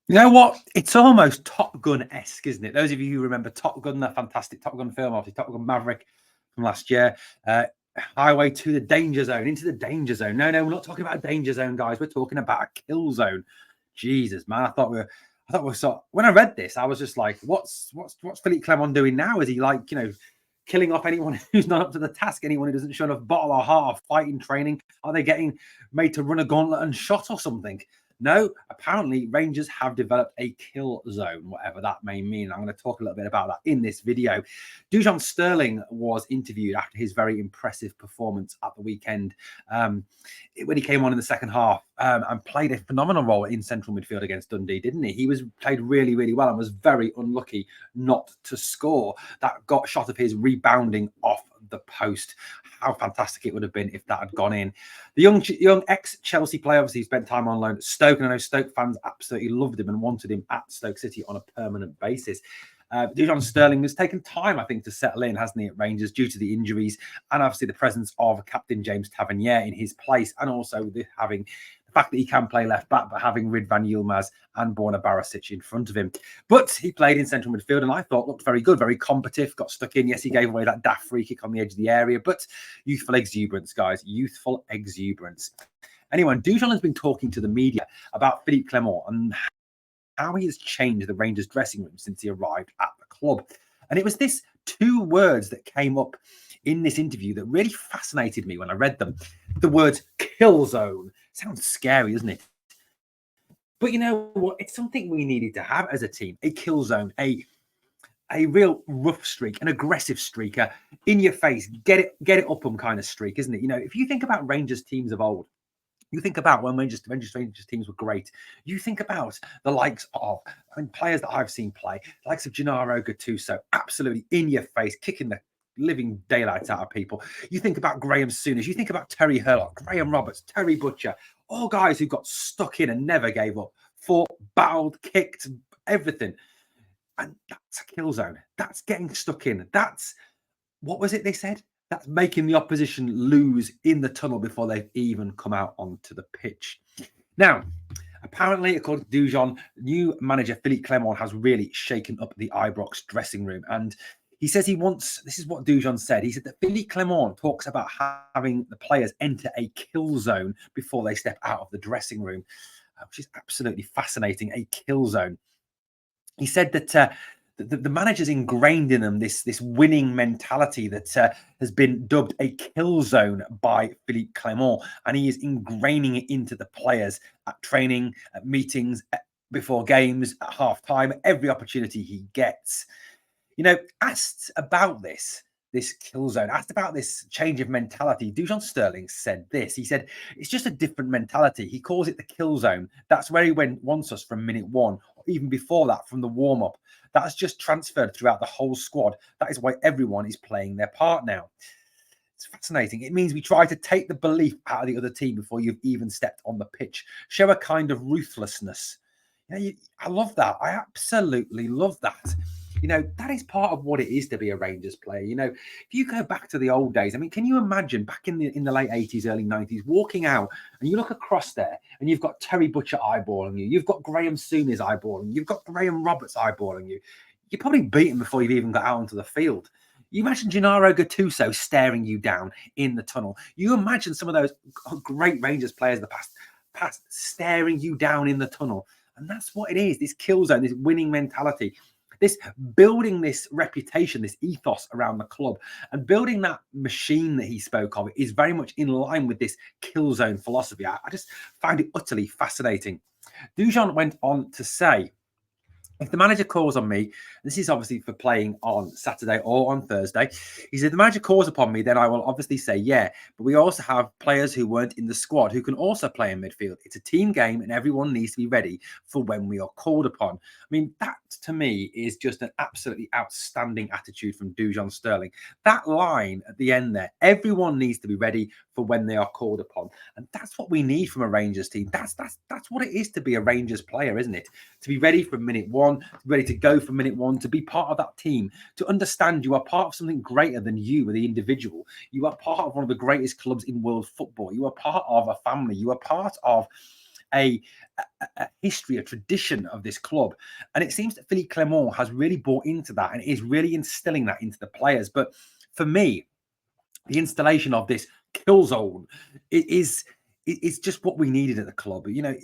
You know what? It's almost Top Gun-esque, isn't it? Those of you who remember Top Gun, that fantastic Top Gun film, obviously Top Gun Maverick from last year, highway to the danger zone, into the danger zone. No, we're not talking about a danger zone, guys. We're talking about a kill zone. Jesus, man, I thought we were so. When I read this, I was just like, what's Phillipe Clement doing now? Is he like, killing off anyone who's not up to the task, anyone who doesn't show enough bottle or heart or fighting training? Are they getting made to run a gauntlet and shot or something? No, apparently Rangers have developed a kill zone, whatever that may mean. I'm going to talk a little bit about that in this video. Dujon Sterling was interviewed after his very impressive performance at the weekend when he came on in the second half and played a phenomenal role in central midfield against Dundee, didn't he? He played really, really well and was very unlucky not to score. That shot of his rebounding off the post. How fantastic it would have been if that had gone in. The young ex-Chelsea player obviously spent time on loan at Stoke, and I know Stoke fans absolutely loved him and wanted him at Stoke City on a permanent basis. Dujon Sterling has taken time, I think, to settle in, hasn't he, at Rangers due to the injuries and obviously the presence of Captain James Tavernier in his place, and also having the fact that he can play left back, but having Ridvan Yilmaz and Borna Barisic in front of him. But he played in central midfield and I thought looked very good, very combative, got stuck in. Yes, he gave away that daft free kick on the edge of the area, but youthful exuberance, guys, youthful exuberance. Anyway, Dujon has been talking to the media about Phillipe Clement and how he has changed the Rangers dressing room since he arrived at the club. And it was this two words that came up in this interview that really fascinated me when I read them. The words kill zone. Sounds scary, doesn't it? But you know what? It's something we needed to have as a team. A kill zone, a real rough streak, an aggressive streaker, in your face, get it up them kind of streak, isn't it? You know, if you think about Rangers teams of old, you think about when Rangers teams were great. You think about the likes of players that I've seen play, the likes of Gennaro Gattuso, absolutely in your face, kicking the living daylights out of people. You think about Graham Souness, you think about Terry Hurlock, Graham Roberts, Terry Butcher, all guys who got stuck in and never gave up, fought, battled, kicked, everything. And that's a kill zone. That's getting stuck in. That's, what was it they said? That's making the opposition lose in the tunnel before they've even come out onto the pitch. Now, apparently, according to Dujon, new manager Phillipe Clement has really shaken up the Ibrox dressing room. And he says he wants, this is what Dujon said, he said that Phillipe Clement talks about having the players enter a kill zone before they step out of the dressing room, which is absolutely fascinating, a kill zone. He said that the manager's ingrained in them this winning mentality that has been dubbed a kill zone by Phillipe Clement, and he is ingraining it into the players at training, at meetings, before games, at half-time, every opportunity he gets. You know, asked about this kill zone, asked about this change of mentality, Dujon Sterling said this. He said, it's just a different mentality. He calls it the kill zone. That's where he wants us from minute one, or even before that, from the warm-up. That's just transferred throughout the whole squad. That is why everyone is playing their part now. It's fascinating. It means we try to take the belief out of the other team before you've even stepped on the pitch. Show a kind of ruthlessness. I love that. I absolutely love that. You know, that is part of what it is to be a Rangers player. You know, if you go back to the old days, I mean, can you imagine back in the late 80s, early 90s, walking out and you look across there and you've got Terry Butcher eyeballing you, you've got Graham Souness eyeballing you, you've got Graham Roberts eyeballing you. You're probably beaten before you've even got out onto the field. You imagine Gennaro Gattuso staring you down in the tunnel. You imagine some of those great Rangers players of the past staring you down in the tunnel. And that's what it is, this kill zone, this winning mentality, this building this reputation, this ethos around the club, and building that machine that he spoke of is very much in line with this kill zone philosophy. I just find it utterly fascinating. Dujon went on to say, if the manager calls on me, this is obviously for playing on Saturday or on Thursday. He said, the manager calls upon me, then I will obviously say, yeah. But we also have players who weren't in the squad who can also play in midfield. It's a team game and everyone needs to be ready for when we are called upon. I mean, that to me is just an absolutely outstanding attitude from Dujon Sterling. That line at the end there, everyone needs to be ready for when they are called upon. And that's what we need from a Rangers team. That's what it is to be a Rangers player, isn't it? To be ready from minute one, ready to go from minute one, to be part of that team, to understand you are part of something greater than you, the individual. You are part of one of the greatest clubs in world football. You are part of a family. You are part of a history, a tradition of this club. And it seems that Phillipe Clement has really bought into that and is really instilling that into the players. But for me, the installation of this kill zone is just what we needed at the club. You know,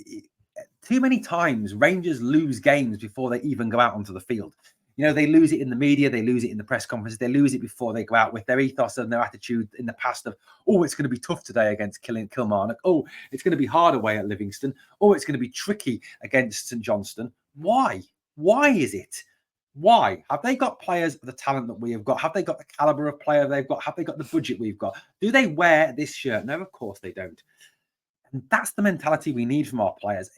too many times Rangers lose games before they even go out onto the field. You know, they lose it in the media, they lose it in the press conferences, they lose it before they go out with their ethos and their attitude in the past of, oh, it's going to be tough today against Kilmarnock. Oh, it's going to be hard away at Livingston. Oh, it's going to be tricky against St Johnstone. Why? Why is it? Why? Have they got players of the talent that we have got? Have they got the caliber of player they've got? Have they got the budget we've got? Do they wear this shirt? No, of course they don't. And that's the mentality we need from our players.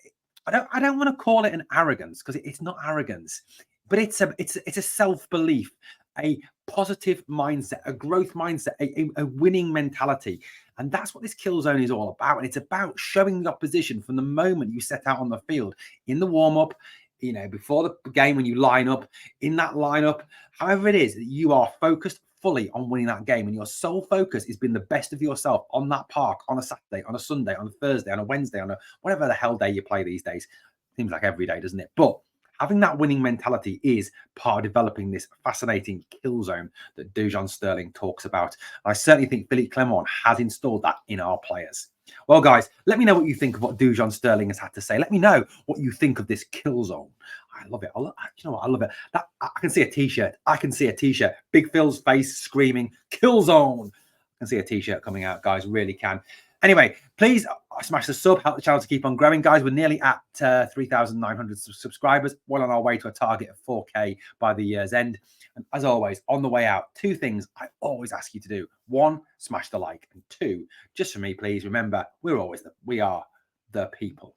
I don't want to call it an arrogance because it's not arrogance, but it's a self-belief, a positive mindset, a growth mindset, a winning mentality. And that's what this kill zone is all about. And it's about showing the opposition from the moment you set out on the field, in the warm-up, you know, before the game, when you line up, in that lineup, however it is, that you are focused fully on winning that game, and your sole focus is being the best of yourself on that park on a Saturday, on a Sunday, on a Thursday, on a Wednesday, on a whatever the hell day you play these days. Seems like every day, doesn't it? But having that winning mentality is part of developing this fascinating kill zone that Dujon Sterling talks about. I certainly think Phillipe Clement has installed that in our players. Well, guys, let me know what you think of what Dujon Sterling has had to say. Let me know what you think of this kill zone. I love it. You know what? I love it. I can see a T-shirt. I can see a T-shirt. Big Phil's face screaming, kill zone. I can see a T-shirt coming out, guys. Really can. Anyway, please smash the sub. Help the channel to keep on growing, guys. We're nearly at 3,900 subscribers. Well on our way to a target of 4K by the year's end. And as always, on the way out, two things I always ask you to do. One, smash the like. And two, just for me, please, remember, we are the people.